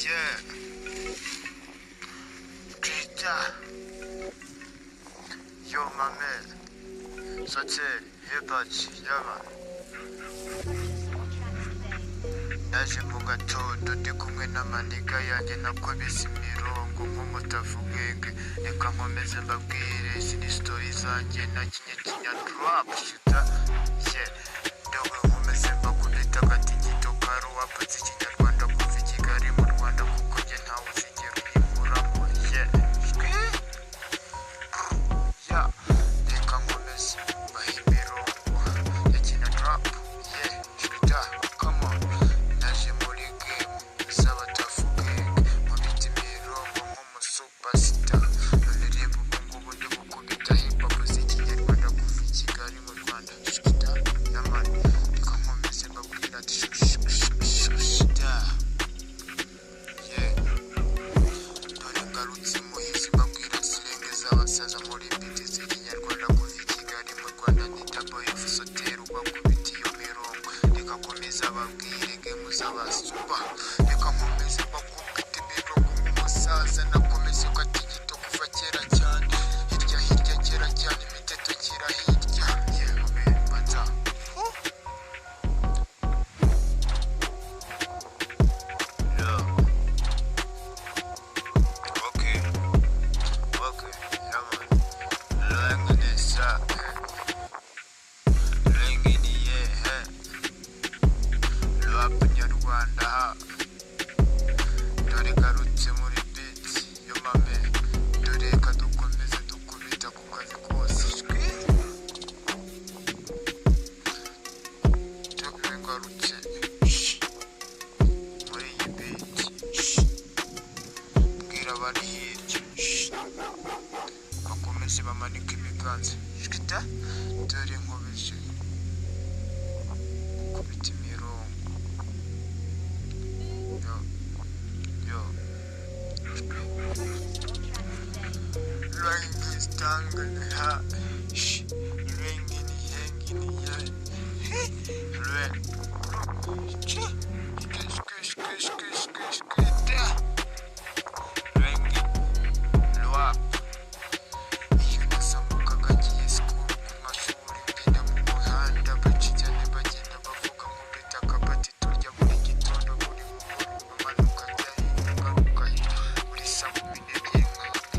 Yeah. Twitter. Yo, my man. Such a hip-hop, yama. Naje mu gatondo ndi kumwe n'amaniga yanjye nakubise imirongo nk'umutavugenge reka nkomeze mbabwire izi ni story zanjye na kinya drop shita yeah ndowe nkomeze mbakubita agatigito karo wapatse ikinyarwanda kuva i Kigali mu Rwanda kuko njye ntawe uzigera uyimuramo yeah yeah reka nkomeze mbahe imirongo ya kinya drop yeah shita come on abasaza muri biti z'ikinyarwanda kuva i Kigali mu Rwanda ni double F sotera ubakubita iyo mirongo reka komeza babwire gemu z'abasupa reka nkomeze bakubita imirongo nk'umusaza nakomeze ukatigito kuva kera cyane hirya kera cyane imiteto kira hirya yewe bata Rwanda dore garutse muri beat yo mame dore ka dukomeze dukubita ku kazi kose dore garutse muri iyi beat bwira bari hirya bakomeze bamanika ibiganza shita dore nkomeje kubita imirongo Rangi stangen ha rangi ni hengi ni ya rangi loa iyo nasamuka gagiye school ku mashuri ngenda mu muhanda bacicane bagenda bavuga ngo bita kabati turya buri gitondo buri mugoroba manuka cyane ngaruka buri saa 12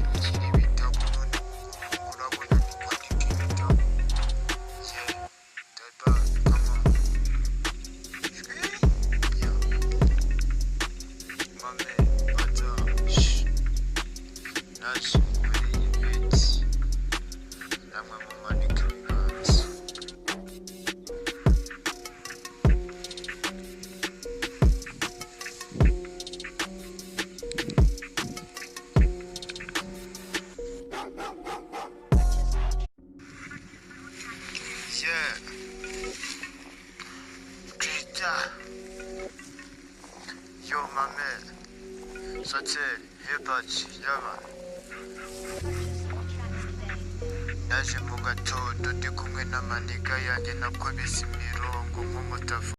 nkakira ibitabo none urabona ni kwandika ibitabo yeah dada come on yeah mame bata naje muri iyi beat namwe mu manika ibiganza yeah Twitter yo my man such a hip-hop yama naje mu gatondo ndi kumwe n'amaniga yanjye nakubise imirongo nk'umutavu